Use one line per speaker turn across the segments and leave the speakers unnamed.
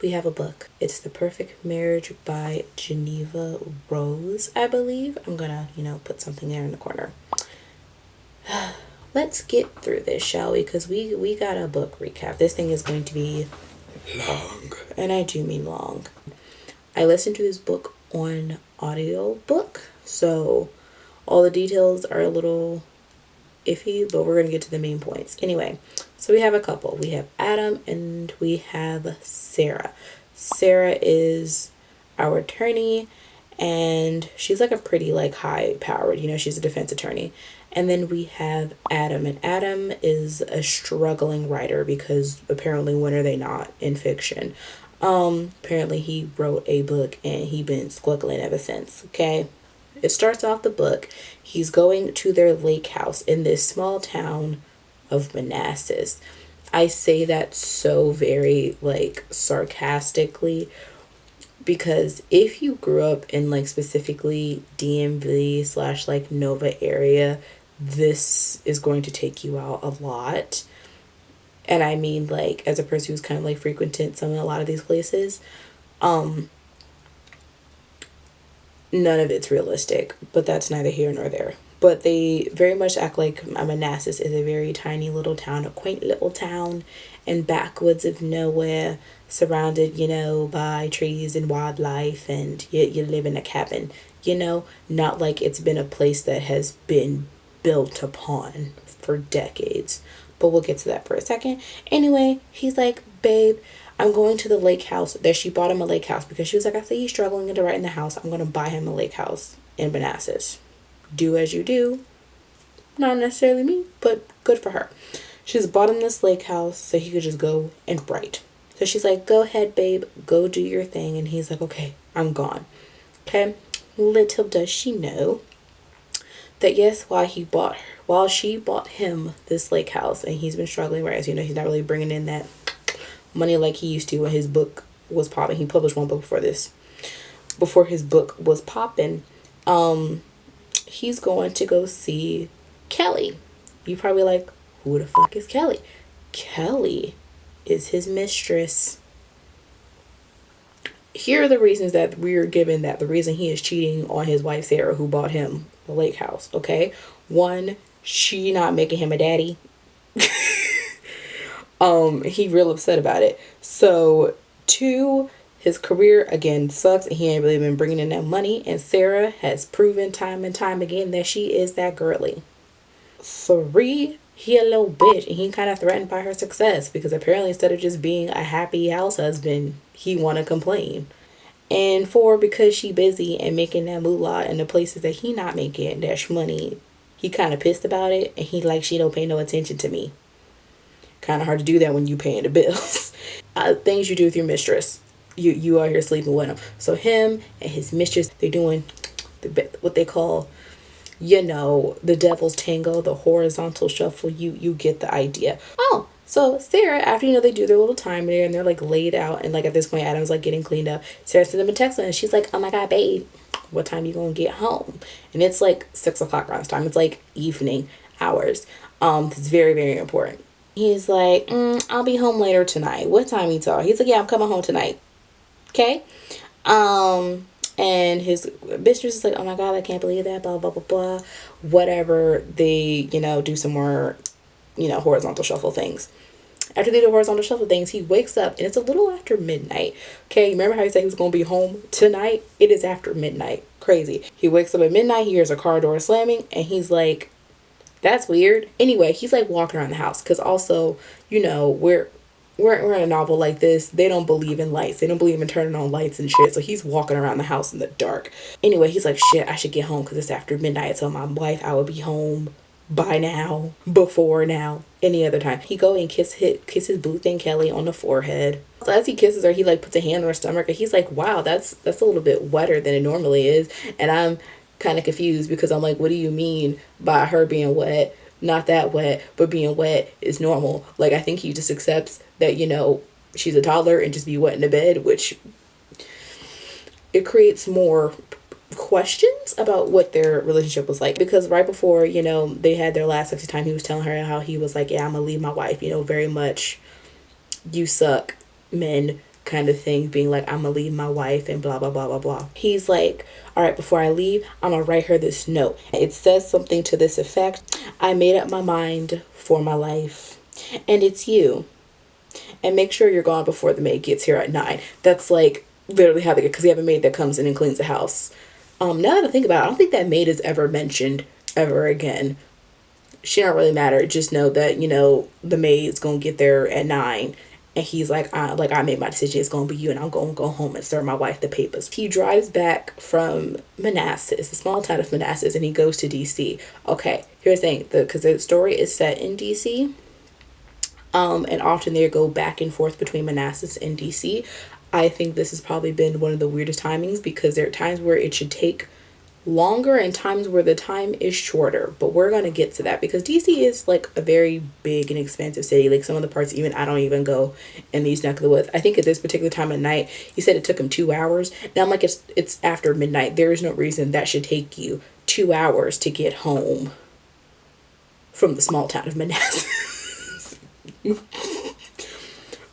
we have a book. It's The Perfect Marriage by Geneva Rose, I believe. I'm gonna, put something there in the corner. Let's get through this, shall we? Because we got a book recap. This thing is going to be long, and I do mean long. I listened to this book on audiobook, so all the details are a little iffy, but we're going to get to the main points. Anyway, so we have a couple. We have Adam and we have Sarah. Sarah is our attorney, and she's like a pretty like high powered, she's a defense attorney. And then we have Adam, and Adam is a struggling writer because apparently when are they not in fiction? Apparently he wrote a book and he been squiggling ever since. Okay. It starts off the book. He's going to their lake house in this small town of Manassas. I say that so very like sarcastically because if you grew up in like specifically DMV / like Nova area, this is going to take you out a lot. And I mean like as a person who's kind of like frequented a lot of these places, none of it's realistic, but that's neither here nor there. But they very much act like Manassas is a very tiny little town, a quaint little town in backwoods of nowhere, surrounded, by trees and wildlife, and you live in a cabin, not like it's been a place that has been built upon for decades. But we'll get to that for a second. Anyway, he's like, babe, I'm going to the lake house. That she bought him a lake house because she was like, I see he's struggling to write in the house. I'm going to buy him a lake house in Manassas. Do as you do. Not necessarily me, but good for her. She's bought him this lake house so he could just go and write. So she's like, go ahead, babe. Go do your thing. And he's like, okay, I'm gone. Okay. Little does she know that yes, while she bought him this lake house and he's been struggling, whereas, he's not really bringing in that money like he used to when his book was popping. He published one book before his book was popping. He's going to go see Kelly. You probably like, who the fuck is Kelly? Kelly is his mistress. Here are the reasons that we're given that the reason he is cheating on his wife Sarah, who bought him the lake house. Okay, 1, she not making him a daddy. He real upset about it. So 2, his career again sucks and he ain't really been bringing in that money, and Sarah has proven time and time again that she is that girly. 3, he a little bitch and he kind of threatened by her success because apparently instead of just being a happy house husband, he want to complain. And 4, because she busy and making that moolah in the places that he not making that money, he kind of pissed about it and he like, she don't pay no attention to me. Kind of hard to do that when you paying the bills. Things you do with your mistress. You are here sleeping with him. So him and his mistress, they're doing what they call, the devil's tango, the horizontal shuffle. You get the idea. Oh, so Sarah, after, they do their little time there and they're like laid out. And like at this point, Adam's like getting cleaned up. Sarah sends him a text and she's like, oh my God, babe, what time you gonna get home? And it's like 6 o'clock around this time. It's like evening hours. It's very, very important. He's like, I'll be home later tonight. What time you talk? He's like, yeah, I'm coming home tonight. Okay. And his mistress is like, oh my God, I can't believe that, blah, blah, blah, blah. Whatever. They, do some more, horizontal shuffle things. After they do horizontal shuffle things, he wakes up and it's a little after midnight. Okay, remember how he said he was going to be home tonight? It is after midnight. Crazy. He wakes up at midnight, he hears a car door slamming, and he's like, that's weird. Anyway, he's like walking around the house because also, we're in a novel like this. They don't believe in lights. They don't believe in turning on lights and shit. So he's walking around the house in the dark. Anyway, he's like, shit, I should get home because it's after midnight. So my wife, I would be home by now, before now, any other time. He go and kiss his boo thing Kelly on the forehead. So as he kisses her, he like puts a hand on her stomach and he's like, wow, that's a little bit wetter than it normally is. And I'm kind of confused because I'm like, what do you mean by her being wet? Not that wet, but being wet is normal. Like, I think he just accepts that, she's a toddler and just be wet in the bed, which it creates more questions about what their relationship was like. Because right before, they had their last sexy time, he was telling her how he was like, yeah, I'm gonna leave my wife, very much you suck men kind of thing, being like, I'm gonna leave my wife and blah blah blah blah blah. He's like, all right, before I leave, I'm gonna write her this note. It says something to this effect: I made up my mind for my life, and it's you. And make sure you're gone before the maid gets here at 9. That's like literally how they get, because we have a maid that comes in and cleans the house. Now that I think about it, I don't think that maid is ever mentioned ever again. She don't really matter. Just know that, the maid's gonna get there at 9. And he's like, I made my decision. It's gonna be you, and I'm gonna go home and serve my wife the papers. He drives back from Manassas, the small town of Manassas, and he goes to DC. Okay, here's the thing, because the story is set in DC. And often they go back and forth between Manassas and DC. I think this has probably been one of the weirdest timings, because there are times where it should take longer and times where the time is shorter, but we're going to get to that, because DC is like a very big and expansive city. Like some of the parts, even I don't even go in these neck of the woods. I think at this particular time of night, he said it took him 2 hours, and I'm like, it's after midnight. There is no reason that should take you 2 hours to get home from the small town of Manassas.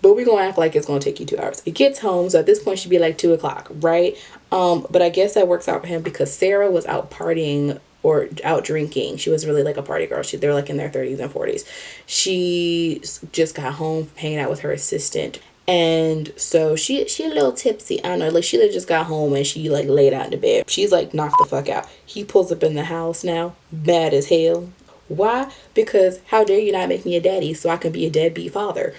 But we're gonna act like it's gonna take you 2 hours. It gets home, so at this point should be like 2 o'clock, right? But I guess that works out for him, because Sarah was out partying or out drinking. She was really like a party girl. They're like in their 30s and 40s. She just got home hanging out with her assistant. And so she a little tipsy. I don't know, like she just got home and she like laid out in the bed. She's like knocked the fuck out. He pulls up in the house now, mad as hell. Why? Because how dare you not make me a daddy so I can be a deadbeat father?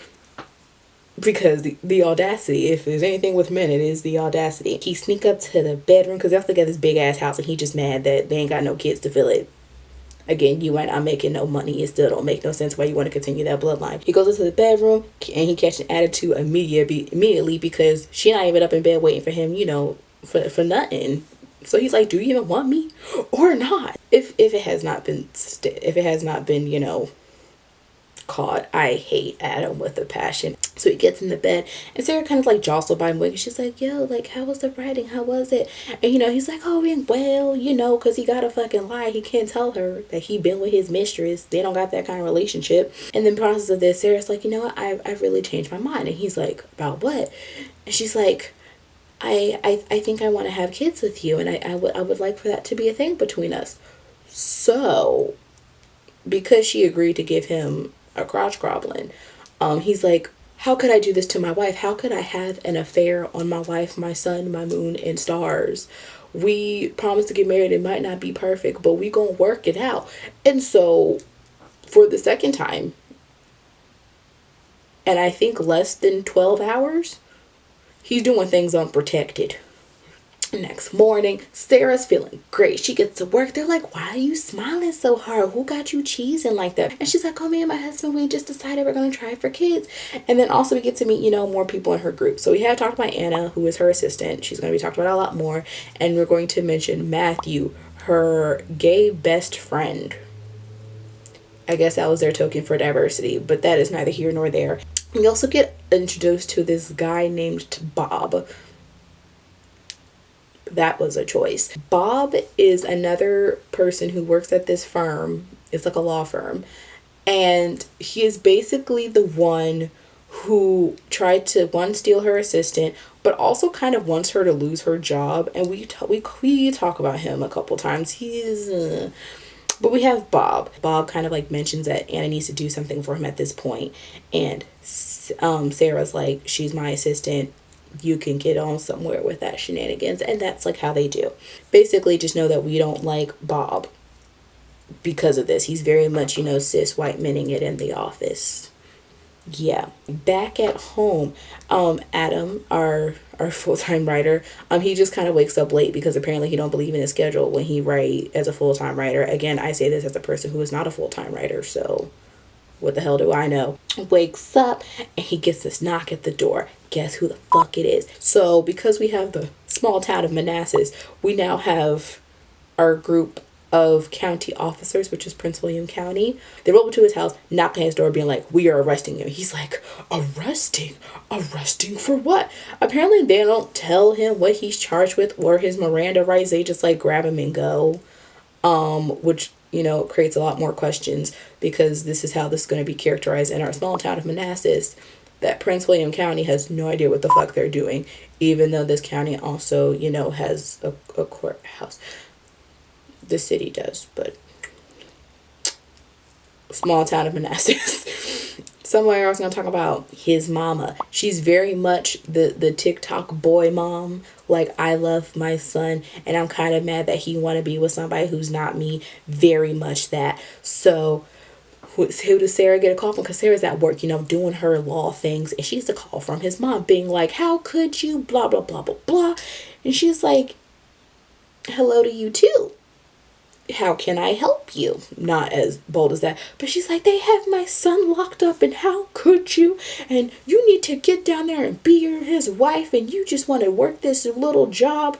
Because the audacity, if there's anything with men, it is the audacity. He sneak up to the bedroom, because they have to get this big ass house, and he just mad that they ain't got no kids to fill it. Again, you ain't making no money. It still don't make no sense why you want to continue that bloodline. He goes into the bedroom and he catches an attitude immediately, because she not even up in bed waiting for him, for nothing. So he's like, do you even want me or not? If it has not been caught, I hate Adam with a passion. So he gets in the bed, and Sarah kind of like jostled by him, and she's like, yo, like, how was the writing? How was it? And he's like, oh, well, because he gotta fucking lie. He can't tell her that he been with his mistress. They don't got that kind of relationship. And then process of this, Sarah's like, you know what, I've really changed my mind. And he's like, about what? And she's like, I think I want to have kids with you, and I would like for that to be a thing between us. So because she agreed to give him a crotch goblin, he's like, how could I do this to my wife? How could I have an affair on my wife, my sun, my moon, and stars? We promised to get married. It might not be perfect, but we gonna work it out. And so for the second time, and I think less than 12 hours, he's doing things unprotected. Next morning, Sarah's feeling great. She gets to work. They're like, why are you smiling so hard? Who got you cheesing like that? And she's like, oh, me and my husband, we just decided we're going to try for kids. And then also we get to meet, more people in her group. So we have talked about Anna, who is her assistant. She's going to be talked about a lot more. And we're going to mention Matthew, her gay best friend. I guess that was their token for diversity, but that is neither here nor there. We also get introduced to this guy named Bob. That was a choice. Bob is another person who works at this firm. It's like a law firm. And he is basically the one who tried to, one, steal her assistant, but also kind of wants her to lose her job. And we talk about him a couple times. But we have Bob. Bob kind of like mentions that Anna needs to do something for him at this point. And Sarah's like, she's my assistant. You can get on somewhere with that shenanigans. And that's like how they do. Basically, just know that we don't like Bob because of this. He's very much, cis white mening it in the office. Yeah. Back at home, Adam, our full-time writer, he just kind of wakes up late because apparently he don't believe in his schedule when he write as a full-time writer. Again, I say this as a person who is not a full-time writer, so what the hell do I know? Wakes up and he gets this knock at the door. Guess who the fuck it is? So because we have the small town of Manassas, we now have our group of county officers, which is Prince William County. They roll up to his house, knock on his door, being like, we are arresting him. He's like, arresting for what? Apparently they don't tell him what he's charged with or his Miranda rights. They just like grab him and go, which creates a lot more questions, because this is how this is going to be characterized in our small town of Manassas. that Prince William County has no idea what the fuck they're doing, even though this county also, has a courthouse. The city does, but small town of Manassas. Somewhere I was gonna talk about his mama. She's very much the TikTok boy mom. Like, I love my son and I'm kind of mad that he want to be with somebody who's not me. Very much that. So who does Sarah get a call from? Because Sarah's at work, doing her law things, and she gets a call from his mom being like, how could you blah blah blah blah blah. And she's like, hello to you too, how can I help you? Not as bold as that, but she's like, they have my son locked up and how could you? And you need to get down there and be his wife and you just want to work this little job.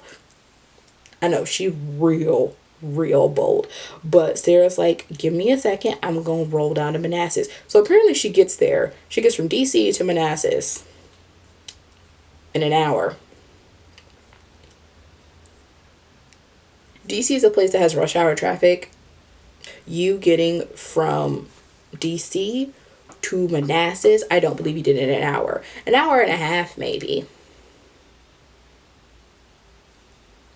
I know, she real bold. But Sarah's like, give me a second, I'm gonna roll down to Manassas. So apparently she gets there. She gets from DC to Manassas in an hour. DC is a place that has rush hour traffic. You getting from DC to Manassas, I don't believe you did it in an hour. An hour and a half, maybe.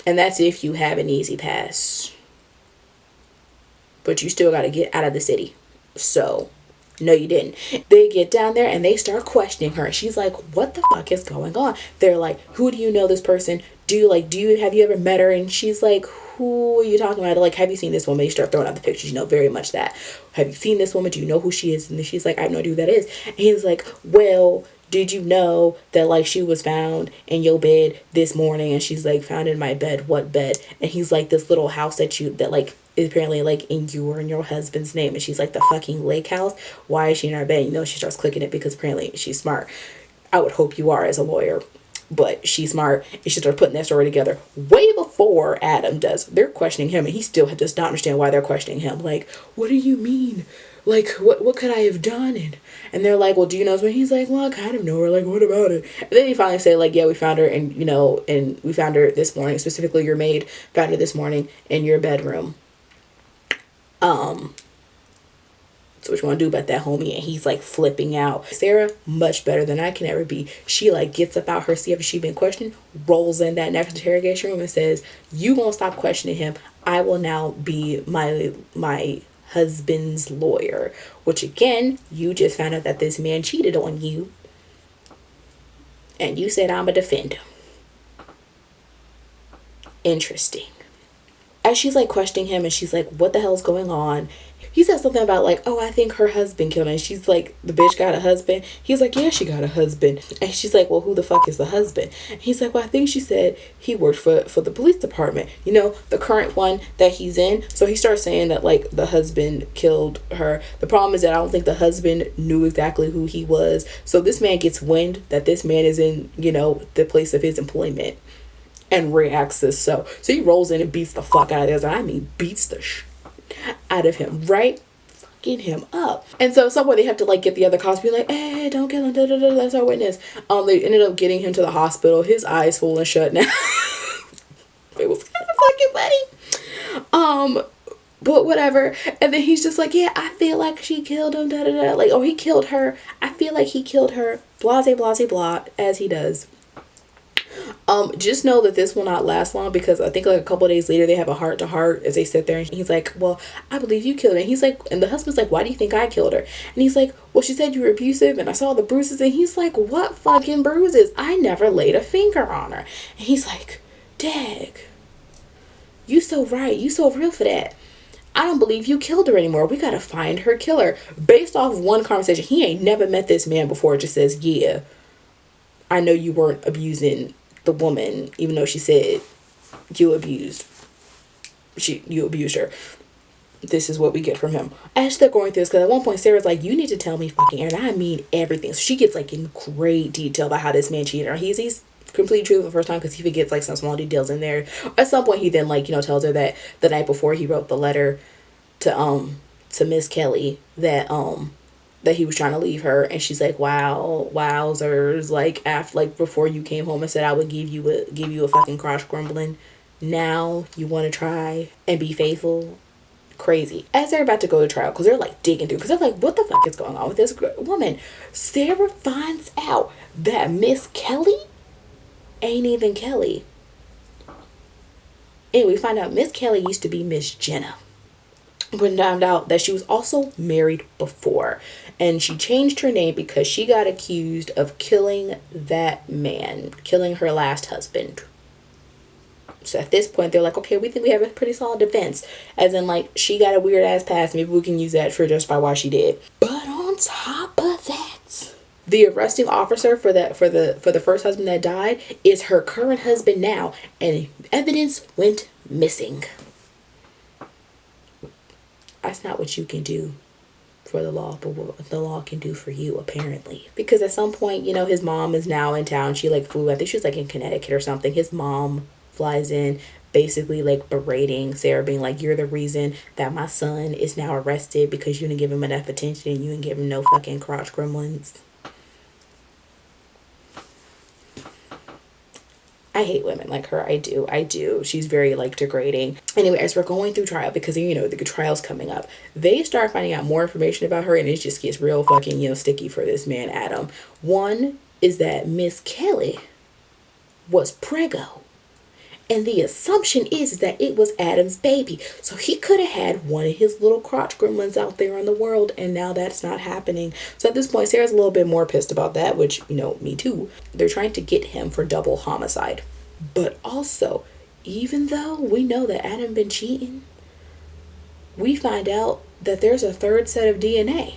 And that's if you have an easy pass. But you still got to get out of the city. So, no, you didn't. They get down there and they start questioning her. She's like, what the fuck is going on? They're like, who do you know this person? Have you ever met her? And she's like, who are you talking about? Like, have you seen this woman? You start throwing out the pictures, very much that. Have you seen this woman? Do you know who she is? And she's like, I have no idea who that is. And he's like, well, did you know that, like, she was found in your bed this morning? And she's like, found in my bed? What bed? And he's like, this little house that like is apparently like in your husband's name. And she's like, the fucking lake house? Why is she in our bed? She starts clicking it because apparently she's smart. I would hope you are as a lawyer. But she's smart, and she started putting that story together way before Adam does. They're questioning him, and he still does not understand why they're questioning him. Like, what do you mean? Like, what could I have done? And they're like, well, do you know? And he's like, well, I kind of know her. Like, what about it? And then he finally say, like, yeah, we found her, and and we found her this morning. Specifically, your maid found her this morning in your bedroom. So what you want to do about that, homie? And he's like flipping out. Sarah, much better than I can ever be. She like gets up out her seat after she's been questioned, rolls in that next interrogation room and says, you won't stop questioning him. I will now be my husband's lawyer. Which again, you just found out that this man cheated on you. And you said I'm a defender. Interesting. As she's like questioning him and she's like, what the hell's going on? He said something about like, oh, I think her husband killed her. And she's like, the bitch got a husband? He's like, yeah, she got a husband. And she's like, well, who the fuck is the husband? And he's like, well, I think she said he worked for the police department. The current one that he's in. So he starts saying that like the husband killed her. The problem is that I don't think the husband knew exactly who he was. So this man gets wind that this man is in, the place of his employment. And reacts as so he rolls in and beats the fuck out of this. I mean, beats the out of him, right? Fucking him up. And so somewhere they have to like get the other cops, be like, hey, don't kill him, that's our witness. They ended up getting him to the hospital. His eyes full and shut now. It was kind of fucking funny. But whatever. And then he's just like, yeah, I feel like she killed him, like, oh, he killed her. I feel like he killed her. Blase, blase, blah, as he does. Just know that this will not last long because I think like a couple of days later they have a heart to heart as they sit there and he's like, well, I believe you killed her. And he's like, and the husband's like, why do you think I killed her? And he's like, well, she said you were abusive and I saw the bruises. And he's like, what fucking bruises? I never laid a finger on her. And he's like, dag, you so right, you so real for that. I don't believe you killed her anymore. We gotta find her killer. Based off one conversation, he ain't never met this man before. Just says, yeah, I know you weren't abusing the woman, even though she said you abused her. This is what we get from him. As they're going through this, because at one point Sarah's like, you need to tell me fucking Aaron, I mean everything. So she gets like in great detail about how this man cheated on her. He's completely true the first time because he forgets like some small details in there. At some point he then like tells her that the night before he wrote the letter to Miss Kelly that he was trying to leave her, and she's like, wowzers, like after like before you came home and said I would give you a fucking crotch grumbling, now you want to try and be faithful. crazy. As they're about to go to trial, because they're like digging through, because they're like, what the fuck is going on with this woman? Sarah finds out that Miss Kelly ain't even Kelly. And we find out Miss Kelly used to be Miss Jenna. We found out that she was also married before, and she changed her name because she got accused of killing that man, killing her last husband. So at this point, they're like, okay, we think we have a pretty solid defense. As in, like, she got a weird ass past. Maybe we can use that for justify why she did. But on top of that, the arresting officer for the first husband that died is her current husband now, and evidence went missing. That's not what you can do for the law, but what the law can do for you, apparently. Because at some point, you know, his mom is now in town. She like flew, I think she was like in Connecticut or something. His mom flies in, basically like berating Sarah, being like, you're the reason that my son is now arrested because you didn't give him enough attention and you didn't give him no fucking crotch gremlins. I hate women like her. I do. She's very like degrading. Anyway, as we're going through trial, because you know the trial's coming up, they start finding out more information about her, and it just gets real fucking, you know, sticky for this man Adam. One is that Miss Kelly was preggo, and the assumption is that it was Adam's baby. So he could have had one of his little crotch gremlins out there in the world, and now that's not happening. So at this point, Sarah's a little bit more pissed about that, which, you know, me too. They're trying to get him for double homicide. But also, even though we know that Adam been cheating, we find out that there's a third set of DNA.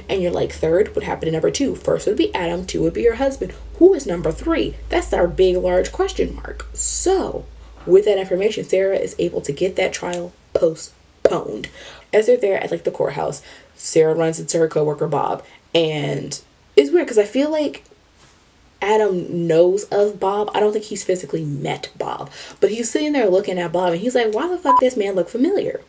And you're like, third would happen to number two. First would be Adam, two would be your husband. Who is number three? That's our big, large question mark. So, with that information, Sarah is able to get that trial postponed. As they're there at like the courthouse, Sarah runs into her coworker Bob, and it's weird because I feel like Adam knows of Bob. I don't think he's physically met Bob, but he's sitting there looking at Bob, and he's like, why the fuck this man look familiar?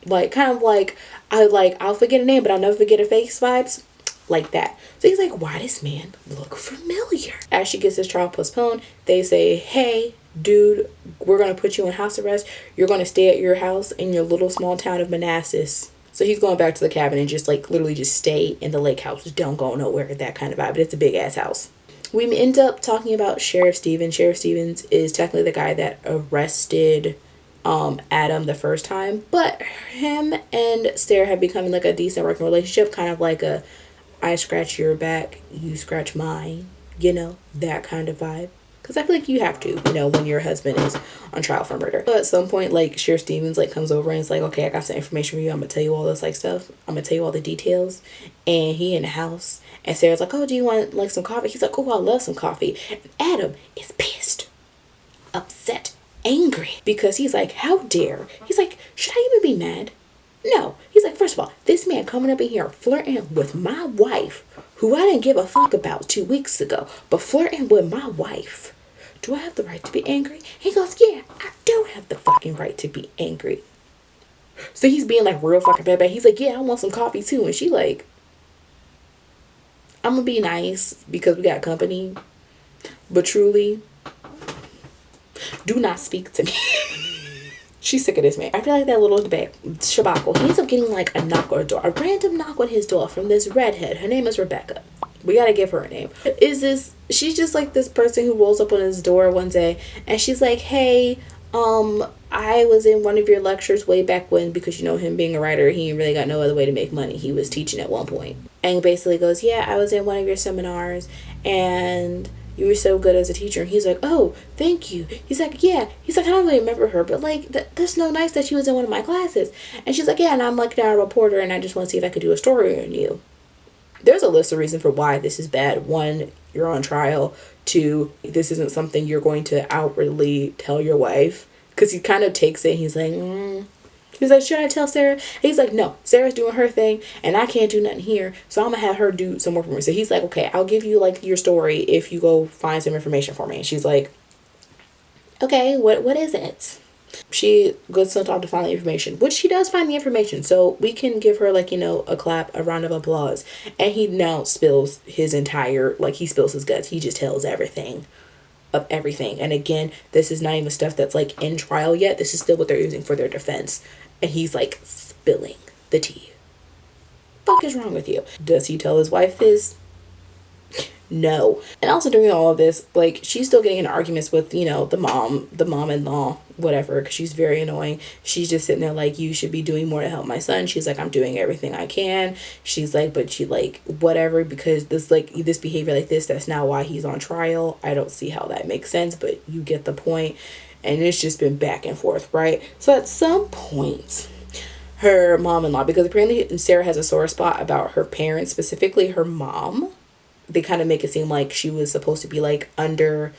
Like, kind of like, I'll forget a name, but I'll never forget a face vibes. Like that. So he's like, why does man look familiar? As she gets his trial postponed, they say, hey, dude, we're going to put you in house arrest. You're going to stay at your house in your little small town of Manassas. So he's going back to the cabin and just like literally just stay in the lake house. Don't go nowhere, that kind of vibe. But it's a big ass house. We end up talking about Sheriff Stevens. Sheriff Stevens is technically the guy that arrested Adam the first time, but him and Sarah have become like a decent working relationship, kind of like a I scratch your back, you scratch mine, you know, that kind of vibe. Because I feel like you have to, you know, when your husband is on trial for murder. But at some point, like, Sheriff Stevens, like, comes over and is like, okay, I got some information for you. I'm going to tell you all this, like, stuff. I'm going to tell you all the details. And he in the house. And Sarah's like, oh, do you want, like, some coffee? He's like, oh, I love some coffee. And Adam is pissed, upset, angry. Because he's like, how dare? He's like, should I even be mad? No. He's like, first of all, this man coming up in here flirting with my wife, who I didn't give a fuck about 2 weeks ago, but flirting with my wife. Do I have the right to be angry? He goes, yeah, I do have the fucking right to be angry. So he's being like real fucking bad. He's like, yeah, I want some coffee too. And she like, I'm gonna be nice because we got company, but truly, do not speak to me. She's sick of this man. I feel like that little Shabako, he ends up getting like a knock on the door, a random knock on his door from this redhead. Her name is Rebecca. We gotta give her a name. She's just like this person who rolls up on his door one day and she's like, hey, I was in one of your lectures way back when, because you know him being a writer, he really got no other way to make money. He was teaching at one point. And basically goes, yeah, I was in one of your seminars and you were so good as a teacher. And he's like, oh, thank you. He's like, yeah. He's like, I don't really remember her, but like, that's no nice that she was in one of my classes. And she's like, yeah, and I'm like now a reporter and I just want to see if I could do a story on you. There's a list of reasons for why this is bad. 1, you're on trial. 2, this isn't something you're going to outwardly tell your wife. Because he kind of takes it. He's like, He's like, should I tell Sarah? And he's like, no, Sarah's doing her thing and I can't do nothing here. So I'm going to have her do some work for me. So he's like, okay, I'll give you like your story if you go find some information for me. And she's like, okay, what is it? She goes to talk to find the information, which she does find the information. So we can give her like, you know, a clap, a round of applause. And he now spills his entire, like he spills his guts. He just tells everything. of everything. And again, this is not even stuff that's like in trial yet. This is still what they're using for their defense. And he's like spilling the tea. What the fuck is wrong with you? Does he tell his wife this? No. And also during all of this, like, she's still getting in arguments with, you know, the mom-in-law, whatever, because she's very annoying. She's just sitting there like, you should be doing more to help my son. She's like, I'm doing everything I can. She's like, but she like, whatever, because this, like, this behavior like this, that's not why he's on trial. I don't see how that makes sense, but you get the point. And it's just been back and forth, right? So at some point, her mom-in-law, because apparently Sarah has a sore spot about her parents, specifically her mom. They kind of make it seem like she was supposed to be like under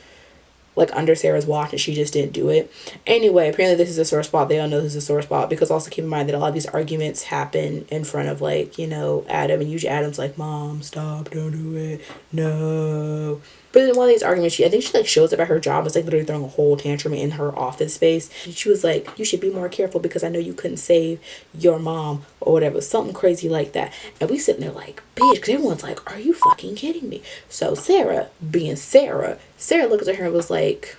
Sarah's watch and she just didn't do it. Anyway, apparently this is a sore spot. They all know this is a sore spot, because also keep in mind that a lot of these arguments happen in front of, like, you know, Adam, and usually Adam's like, Mom, stop, don't do it, no. But in one of these arguments, I think she like shows up at her job. It's like literally throwing a whole tantrum in her office space. And she was like, you should be more careful because I know you couldn't save your mom or whatever. Something crazy like that. And we sitting there like, bitch, because everyone's like, are you fucking kidding me? So Sarah, being Sarah looks at her and was like,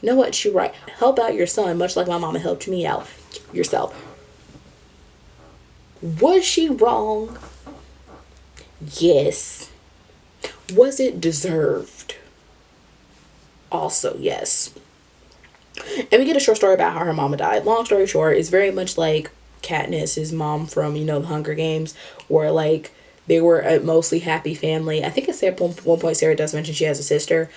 you know what? She's right. Help out your son, much like my mama helped me out yourself. Was she wrong? Yes. Was it deserved? Also, yes. And we get a short story about how her mama died. Long story short, it's very much like Katniss's mom from, you know, the Hunger Games, where like they were a mostly happy family. I think at one point Sarah does mention she has a sister.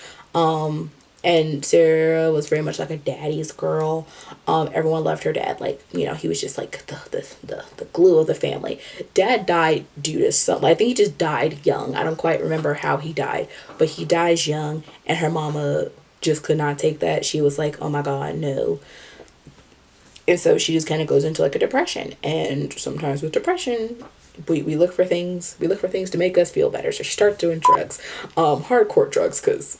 And Sarah was very much like a daddy's girl. Everyone loved her dad. Like, you know, he was just like the glue of the family. Dad died due to something. I think he just died young. I don't quite remember how he died, but he dies young, and her mama just could not take that. She was like, oh my God, no. And so she just kind of goes into like a depression. And sometimes with depression, we look for things. We look for things to make us feel better. So she starts doing drugs, hardcore drugs, because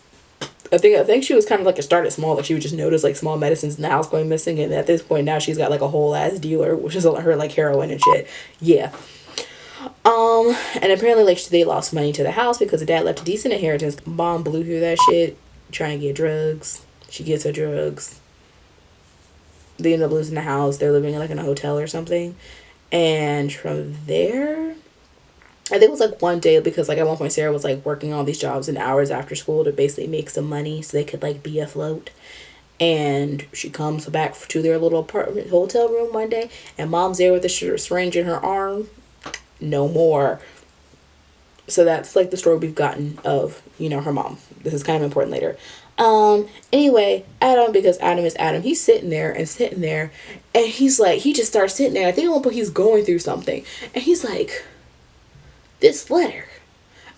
I think she was kind of like, it started small, like she would just notice like small medicines in the house going missing, and at this point now she's got like a whole ass dealer, which is her like heroin and shit. Yeah. And apparently like they lost money to the house because the dad left a decent inheritance. Mom blew through that shit trying to get drugs. She gets her drugs. They end up losing the house. They're living like in a hotel or something. And from there, I think it was like one day, because like at one point Sarah was like working all these jobs and hours after school to basically make some money so they could like be afloat. And she comes back to their little apartment hotel room one day, and Mom's there with a syringe in her arm. No more. So that's like the story we've gotten of, you know, her mom. This is kind of important later. Anyway, Adam, because Adam is Adam, he's sitting there, and he's like, he just starts sitting there. I think at one point he's going through something, and he's like, this letter.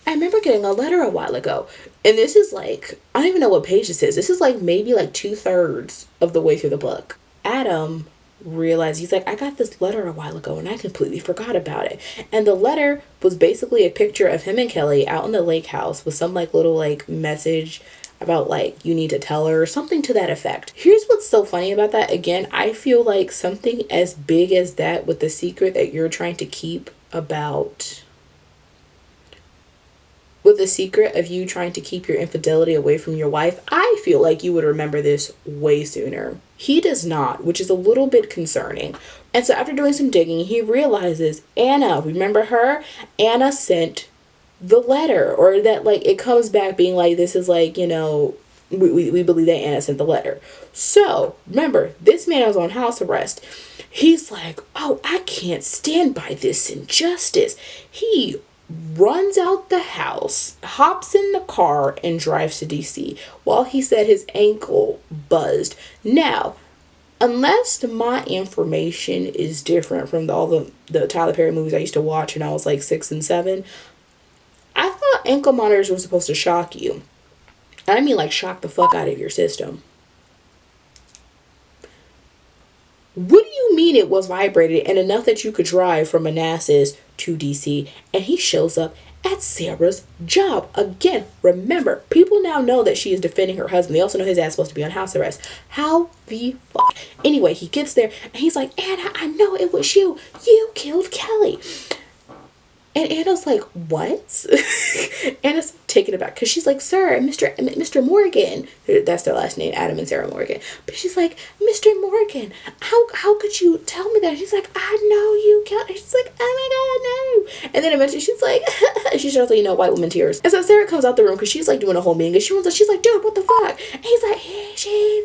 I remember getting a letter a while ago. And this is like, I don't even know what page this is. This is like maybe like 2/3 of the way through the book. Adam realized, he's like, I got this letter a while ago and I completely forgot about it. And the letter was basically a picture of him and Kelly out in the lake house with some like little like message about like, you need to tell her, or something to that effect. Here's what's so funny about that. Again, I feel like something as big as that, with the secret that you're trying to keep about, with the secret of you trying to keep your infidelity away from your wife, I feel like you would remember this way sooner. He does not, which is a little bit concerning. And so after doing some digging, he realizes Anna, remember her? Anna sent the letter, or that like it comes back being like, this is like, you know, we believe that Anna sent the letter. So remember, this man is on house arrest. He's like, oh, I can't stand by this injustice. He runs out the house, hops in the car, and drives to DC while he said his ankle buzzed. Now, unless my information is different from all the Tyler Perry movies I used to watch when I was like 6 and 7, I thought ankle monitors were supposed to shock you. I mean like shock the fuck out of your system. What do you mean it was vibrated and enough that you could drive from Manassas to DC? And he shows up at Sarah's job. Again, remember, people now know that she is defending her husband. They also know his ass is supposed to be on house arrest. How the fuck? Anyway, he gets there and he's like, Anna, I know it was you. You killed Kelly. And Anna's like, what? Anna's taken aback because she's like, sir, Mr. Morgan. That's their last name, Adam and Sarah Morgan. But she's like, Mr. Morgan, how could you tell me that? She's like, I know you can't. She's like, oh my God, no. And then eventually she's like, she starts like, white woman tears. And so Sarah comes out the room because she's like doing a whole meeting. And she runs up, she's like, dude, what the fuck? And he's like, hey,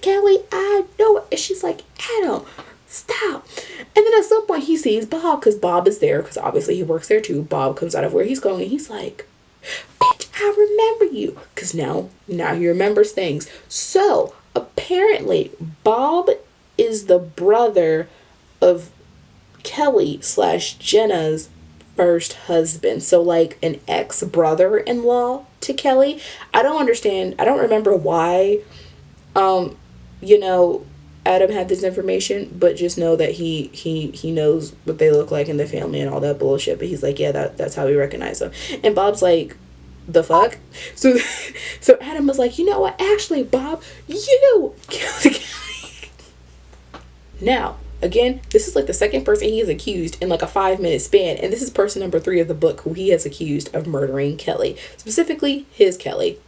Kelly, I know it. And she's like, Adam, stop. And then at some point he sees Bob, because Bob is there, because obviously he works there too. Bob comes out of where he's going and he's like, bitch, I remember you. Because now he remembers things. So apparently Bob is the brother of Kelly / Jenna's first husband. So like an ex-brother-in-law to Kelly. I don't understand. I don't remember why Adam had this information, but just know that he knows what they look like in the family and all that bullshit. But he's like, yeah, that's how we recognize them. And Bob's like, the fuck? So Adam was like, you know what? Actually, Bob, you killed Kelly. Now, again, this is like the second person he has accused in like a 5-minute span. And this is person number 3 of the book who he has accused of murdering Kelly. Specifically, his Kelly.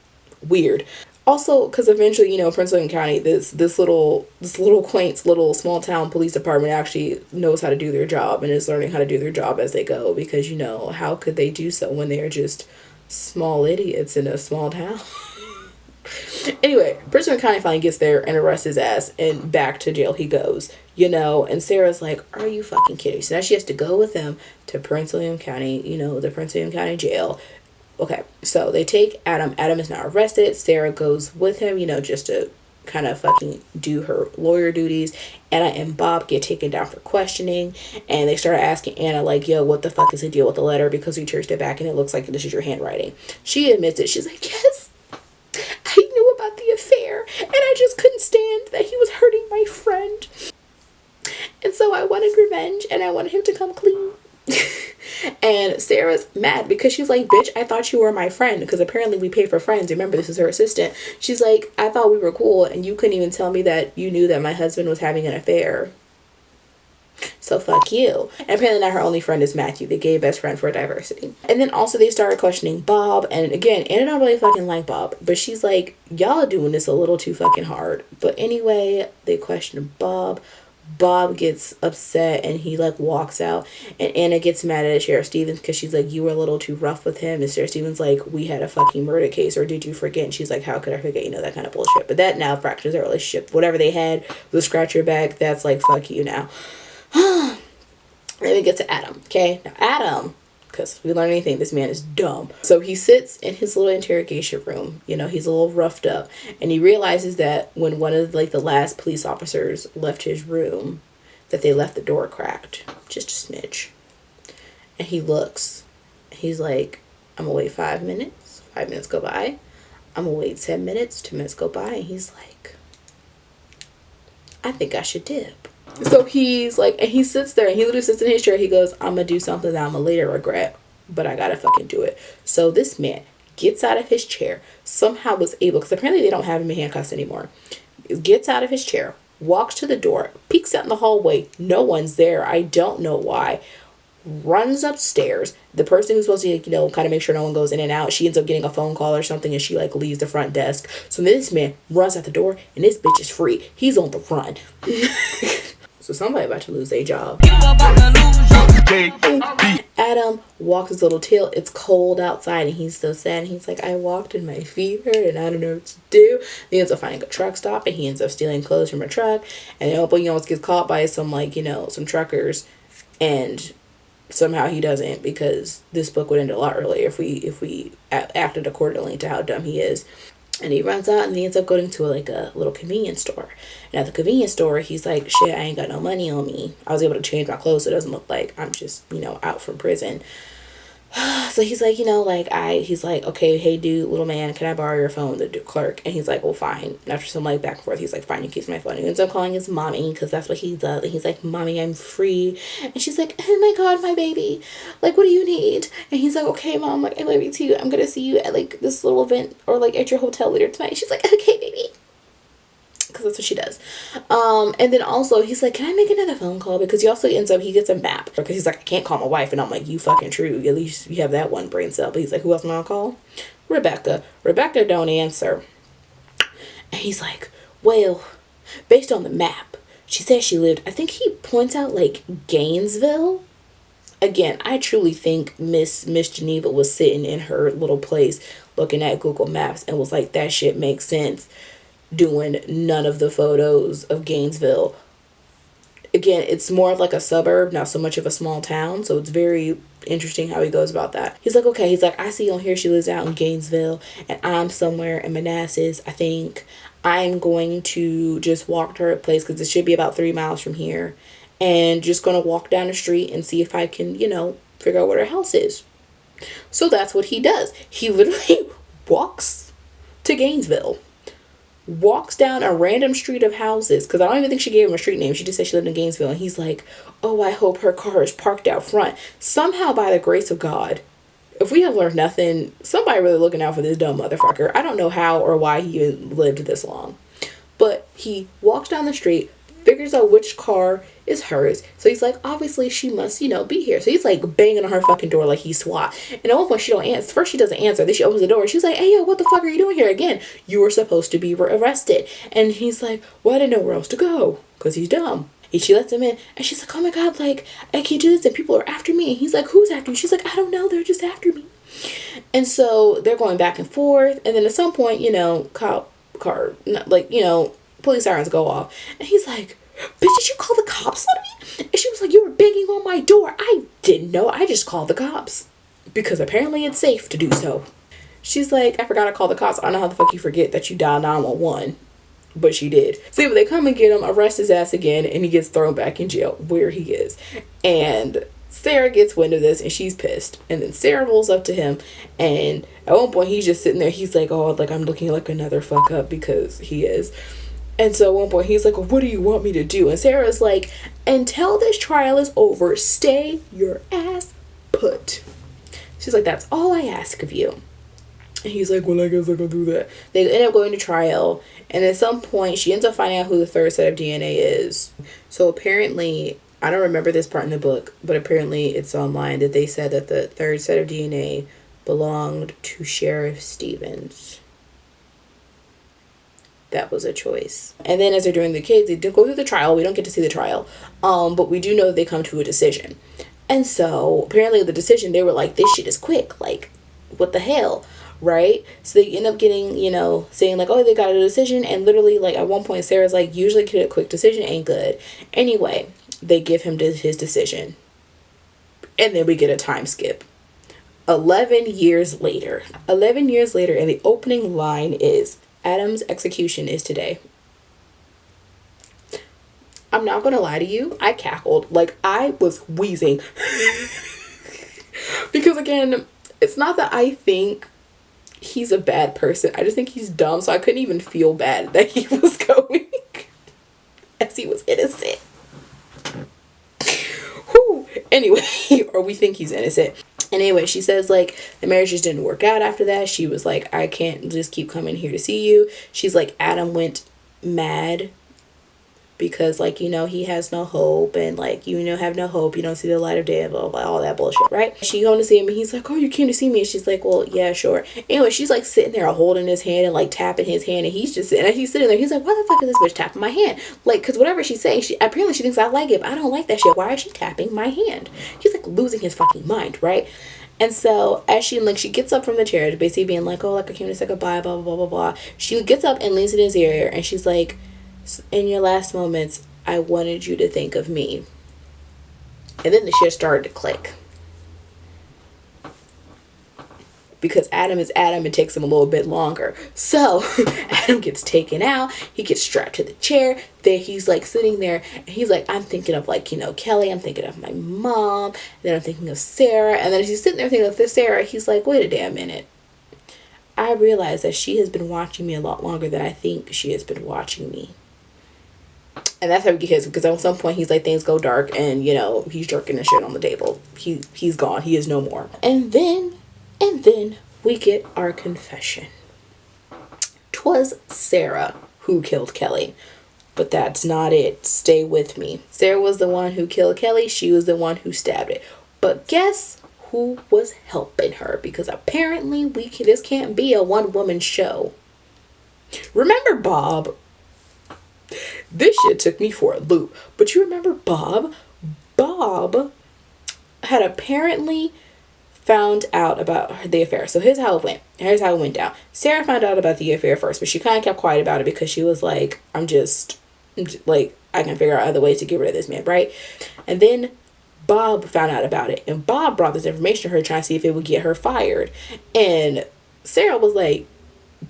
Weird. Also, because eventually, Prince William County, this little quaint little small town police department actually knows how to do their job and is learning how to do their job as they go. Because, how could they do so when they're just small idiots in a small town? Anyway, Prince William County finally gets there and arrests his ass, and back to jail he goes, and Sarah's like, are you fucking kidding? So now she has to go with him to Prince William County, the Prince William County jail. Okay, so they take Adam. Adam is now arrested. Sarah goes with him, just to kind of fucking do her lawyer duties. Anna and Bob get taken down for questioning, and they start asking Anna, like, yo, what the fuck is the deal with the letter? Because we traced it back, and it looks like this is your handwriting. She admits it. She's like, yes, I knew about the affair, and I just couldn't stand that he was hurting my friend. And so I wanted revenge, and I wanted him to come clean. And Sarah's mad because she's like, bitch, I thought you were my friend, because apparently we pay for friends. Remember, this is her assistant. She's like, I thought we were cool, and you couldn't even tell me that you knew that my husband was having an affair. So fuck you. And apparently now her only friend is Matthew, the gay best friend for diversity. And then also they started questioning Bob, and again, Anna don't really fucking like Bob, but she's like, y'all are doing this a little too fucking hard. But anyway, they question Bob. Bob gets upset and he like walks out, and Anna gets mad at Sheriff Stevens because she's like, you were a little too rough with him. And Sheriff Stevens like, we had a fucking murder case, or did you forget? And she's like, how could I forget? That kind of bullshit. But that now fractures their relationship. Whatever they had with a scratch your back, that's like, fuck you now. Then we get to Adam. Okay, now Adam, because if we learn anything, this man is dumb. So he sits in his little interrogation room. He's a little roughed up. And he realizes that when one of the last police officers left his room, that they left the door cracked. Just a smidge. And he looks. He's like, I'm going to wait 5 minutes. 5 minutes go by. I'm going to wait 10 minutes. 10 minutes go by. And he's like, I think I should dip. So he's like, and he sits there and he literally sits in his chair. He goes, I'm going to do something that I'm going to later regret, but I got to fucking do it. So this man gets out of his chair, somehow was able, because apparently they don't have him in handcuffs anymore, gets out of his chair, walks to the door, peeks out in the hallway. No one's there. I don't know why. Runs upstairs. The person who's supposed to, kind of make sure no one goes in and out, she ends up getting a phone call or something, and she like leaves the front desk. So this man runs out the door, and this bitch is free. He's on the run. So somebody about to lose their job. Adam walks his little tail. It's cold outside, and he's so sad. And he's like, I walked and my feet hurt, and I don't know what to do. He ends up finding a truck stop, and he ends up stealing clothes from a truck. And then he almost gets caught by some some truckers, and somehow he doesn't, because this book would end a lot earlier if we acted accordingly to how dumb he is. And he runs out, and he ends up going to a little convenience store. And at the convenience store, he's like, shit, I ain't got no money on me. I was able to change my clothes so it doesn't look like I'm just, out from prison. So he's like, he's like, okay, hey dude, little man, can I borrow your phone? The clerk. And he's like, well, fine. And after some back and forth, he's like, fine, you keep my phone. He ends up calling his mommy, because that's what he does. And he's like, mommy, I'm free. And she's like, oh my god, my baby, what do you need? And he's like, okay, mom, I love you too. I'm gonna see you at this little event, or at your hotel later tonight. She's like, okay, baby. Because because that's what she does. And then also he's like, can I make another phone call? Because he also ends up, he gets a map because he's like, I can't call my wife. And I'm like, you fucking true. At least you have that one brain cell. But he's like, who else am I gonna call? Rebecca. Rebecca don't answer. And he's like, well, based on the map, she says she lived, I think he points out like Gainesville. Again, I truly think Miss Geneva was sitting in her little place looking at Google Maps and was like, that shit makes sense, doing none of the photos of Gainesville. Again, it's more of like a suburb, not so much of a small town, so it's very interesting how he goes about that. He's like, okay, he's like, I see on here she lives out in Gainesville and I'm somewhere in Manassas. I think I'm going to just walk to her place because it should be about 3 miles from here, and just gonna walk down the street and see if I can, figure out what her house is. So that's what he does. He literally walks to Gainesville, walks down a random street of houses, because I don't even think she gave him a street name. She just said she lived in Gainesville. And he's like, oh, I hope her car is parked out front. Somehow, by the grace of God, if we have learned nothing, somebody really looking out for this dumb motherfucker. I don't know how or why he even lived this long. But he walks down the street, figures out which car is hers. So he's like, obviously she must, be here. So he's like banging on her fucking door like he's SWAT. And at one point she don't answer. First she doesn't answer. Then she opens the door. She's like, hey, yo, what the fuck are you doing here? Again, you were supposed to be arrested. And he's like, well, I didn't know where else to go. Because he's dumb. And she lets him in. And she's like, oh my God, like, I can't do this. And people are after me. And he's like, who's after you? She's like, I don't know. They're just after me. And so they're going back and forth. And then at some point, police sirens go off. And he's like, bitch, did you call the cops on me? And she was like, you were banging on my door. I didn't know. I just called the cops. Because apparently it's safe to do so. She's like, I forgot to call the cops. I don't know how the fuck you forget that you dialed 911. But she did. So they come and get him, arrest his ass again, and he gets thrown back in jail where he is. And Sarah gets wind of this and she's pissed. And then Sarah rolls up to him, and at one point he's just sitting there. He's like, oh, like I'm looking like another fuck up, because he is. And so at one point he's like, well, what do you want me to do? And Sarah's like, until this trial is over, stay your ass put. She's like, that's all I ask of you. And he's like, well, I guess I can do that. They end up going to trial. And at some point she ends up finding out who the third set of DNA is. So apparently, I don't remember this part in the book, but apparently it's online that they said that the third set of DNA belonged to Sheriff Stevens. That was a choice. And then as they're doing the kids, they do go through the trial. We don't get to see the trial. But we do know that they come to a decision. And so apparently the decision, they were like, this shit is quick. Like, what the hell? Right? So they end up getting, saying like, oh, they got a decision. And literally, like, at one point, Sarah's like, usually a quick decision ain't good. Anyway, they give him his decision. And then we get a time skip. 11 years later. 11 years later, and the opening line is, Adam's execution is today. I'm not gonna lie to you, I cackled. Like, I was wheezing. Because again, it's not that I think he's a bad person. I just think he's dumb, so I couldn't even feel bad that he was going as he was innocent. Whew. Anyway, or we think he's innocent. And anyway, she says, like, the marriage just didn't work out after that. She was like, I can't just keep coming here to see you. She's like, Adam went mad because, like, he has no hope, and, like, have no hope. You don't see the light of day, blah, blah, all that bullshit, right? She going to see him, and he's like, oh, you came to see me? And she's like, well, yeah, sure. Anyway, she's, like, sitting there holding his hand and, like, tapping his hand, and he's just sitting, and he's sitting there. He's like, why the fuck is this bitch tapping my hand? Like, because whatever she's saying, apparently she thinks I like it, but I don't like that shit. Why is she tapping my hand? He's, like, losing his fucking mind, right? And so as she gets up from the chair, basically being like, oh, like, I came to say goodbye, blah, blah, blah, blah, blah. She gets up and leans in his ear, and she's like, in your last moments, I wanted you to think of me. And then the shit started to click. Because Adam is Adam, it takes him a little bit longer. So Adam gets taken out. He gets strapped to the chair. Then he's like sitting there, and he's like, I'm thinking of, like, Kelly. I'm thinking of my mom. And then I'm thinking of Sarah. And then as he's sitting there thinking of this Sarah, he's like, wait a damn minute. I realize that she has been watching me a lot longer than I think she has been watching me. And that's how he gets, because at some point he's like, things go dark, and he's jerking the shit on the table. He's gone. He is no more. And then we get our confession. 'Twas Sarah who killed Kelly. But that's not it. Stay with me. Sarah was the one who killed Kelly. She was the one who stabbed it. But guess who was helping her? Because apparently this can't be a one-woman show. Remember Bob? This shit took me for a loop. But you remember Bob? Bob had apparently found out about the affair. So here's how it went. Here's how it went down. Sarah found out about the affair first, but she kind of kept quiet about it because she was like, I'm just like, I can figure out other ways to get rid of this man, right? And then Bob found out about it, and Bob brought this information to her trying to see if it would get her fired. And Sarah was like,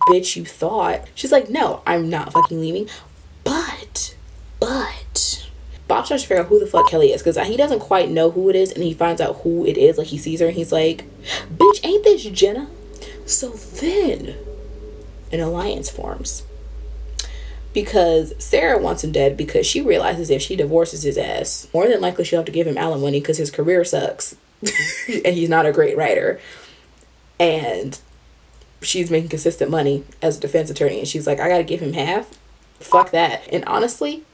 bitch, you thought. She's like, no, I'm not fucking leaving. But Bob starts to figure out who the fuck Kelly is, because he doesn't quite know who it is, and he finds out who it is. Like, he sees her and he's like, bitch, ain't this Jenna? So then an alliance forms, because Sarah wants him dead because she realizes if she divorces his ass, more than likely she'll have to give him alimony because his career sucks and he's not a great writer, and she's making consistent money as a defense attorney, and she's like, I gotta give him half. Fuck that. And honestly,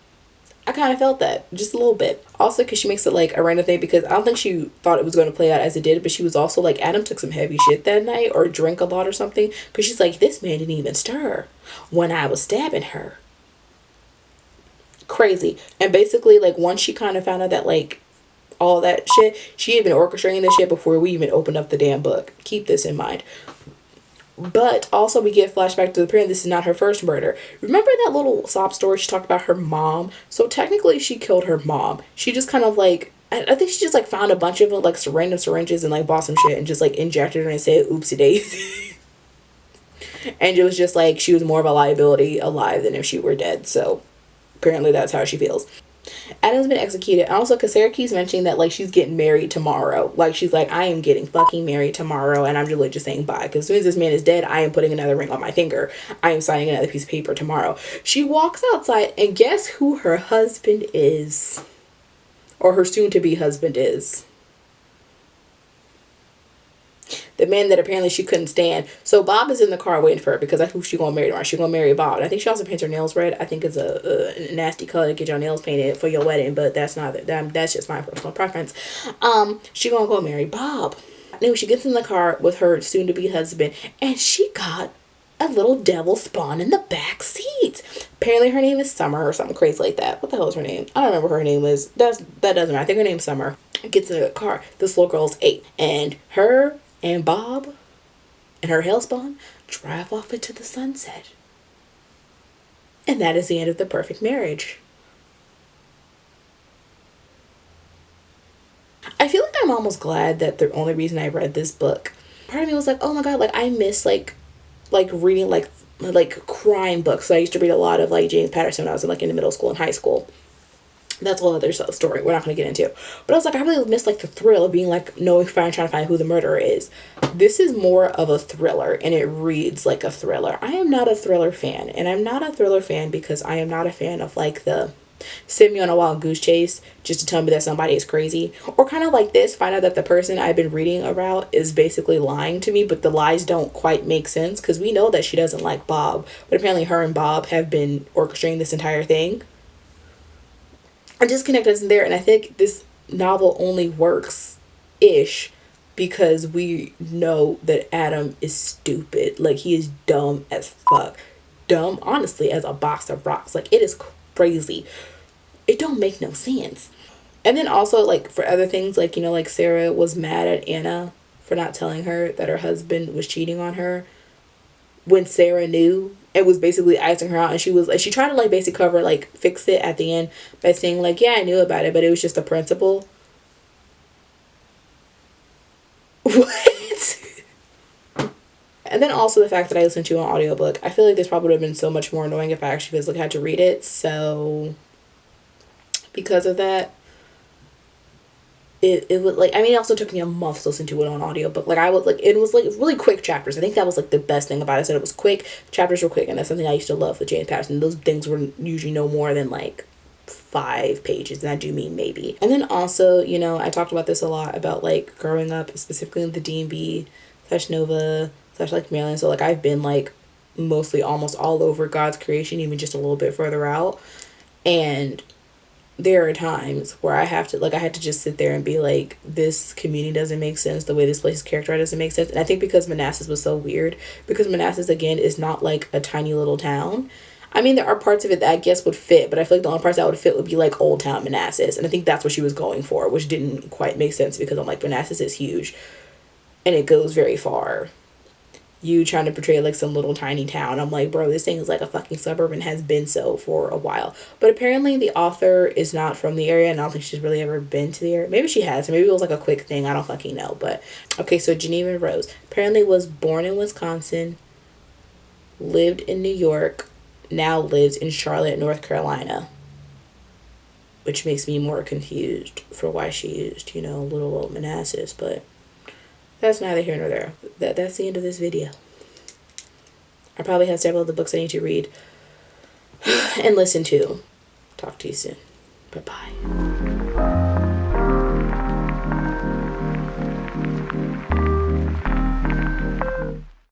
I kind of felt that just a little bit. Also, because she makes it like a random thing, because I don't think she thought it was going to play out as it did, but she was also like, Adam took some heavy shit that night or drank a lot or something, because she's like, this man didn't even stir when I was stabbing her. Crazy. And basically, like, once she kind of found out that like all that shit, she had been orchestrating this shit before we even opened up the damn book. Keep this in mind. But also we get flashback to the parent. This is not her first murder. Remember that little sob story she talked about her mom? So technically she killed her mom. She just kind of like, I think she just like found a bunch of like random syringes and like bought some shit and just like injected her and said oopsie daisy. And it was just like she was more of a liability alive than if she were dead. So apparently that's how she feels. Adam's been executed. Also, because Sarah keeps mentioning that like she's getting married tomorrow. Like, she's like, I am getting fucking married tomorrow, and I'm really just saying bye, because as soon as this man is dead, I am putting another ring on my finger. I am signing another piece of paper tomorrow. She walks outside, and guess who her husband is, or her soon-to-be husband is? The man that apparently she couldn't stand. So Bob is in the car waiting for her, because that's who she gonna marry tomorrow. She gonna marry Bob. And I think she also paints her nails red. I think it's a nasty color to get your nails painted for your wedding, but that's not that's just my personal preference. She gonna go marry Bob. Anyway, she gets in the car with her soon-to-be husband, and she got a little devil spawn in the back seat. Apparently her name is Summer or something crazy like that. What the hell is her name? I don't remember what her name is. That doesn't matter. I think her name's Summer. Gets in the car. This little girl's 8, and her and Bob and her hellspawn drive off into the sunset. And that is the end of the perfect marriage. I feel like I'm almost glad that the only reason I read this book, part of me was like, oh my god, like I miss like reading like crime books. So I used to read a lot of like James Patterson when I was in middle school and high school. That's a whole other story we're not going to get into. But I was like, I really miss like the thrill of being like trying to find who the murderer is. This is more of a thriller, and it reads like a thriller. I am not a thriller fan, and I'm not a thriller fan because I am not a fan of like the send me on a wild goose chase just to tell me that somebody is crazy, or kind of like this, find out that the person I've been reading about is basically lying to me, but the lies don't quite make sense, because we know that she doesn't like Bob, but apparently her and Bob have been orchestrating this entire thing. A disconnect isn't there, and I think this novel only works-ish because we know that Adam is stupid. Like, he is dumb as fuck. Dumb, honestly, as a box of rocks. Like, it is crazy. It don't make no sense. And then also, like, for other things, like, like Sarah was mad at Anna for not telling her that her husband was cheating on her when Sarah knew and was basically icing her out, and she tried to like basically cover, like fix it at the end by saying like, yeah, I knew about it, but it was just a principle. What? And then also the fact that I listened to an audiobook. I feel like this probably would have been so much more annoying if I actually physically had to read it. So because of that, it would like, I mean, it also took me a month to listen to it on audiobook. Like I was like, it was like really quick chapters. I think that was like the best thing about it, is that it was quick. Chapters were quick, and that's something I used to love with James Patterson. Those things were usually no more than like 5 pages, and I do mean maybe. And then also, I talked about this a lot about like growing up, specifically in the DMV /Nova / like Maryland. So like I've been like mostly almost all over God's creation, even just a little bit further out. And there are times where I have to, like, I had to just sit there and be like, this community doesn't make sense. The way this place is characterized doesn't make sense. And I think because Manassas was so weird, because Manassas, again, is not like a tiny little town. I mean, there are parts of it that I guess would fit, but I feel like the only parts that would fit would be like Old Town Manassas. And I think that's what she was going for, which didn't quite make sense because I'm like, Manassas is huge and it goes very far. You trying to portray like some little tiny town. I'm like, bro, this thing is like a fucking suburb and has been so for a while. But apparently the author is not from the area, and I don't think she's really ever been to the area. Maybe she has. Maybe it was like a quick thing. I don't fucking know. But okay, so Geneva Rose apparently was born in Wisconsin, lived in New York, now lives in Charlotte, North Carolina. Which makes me more confused for why she used, little old Manassas, but that's neither here nor there. That's the end of this video. I probably have several of the books I need to read and listen to. Talk to you soon. Bye-bye.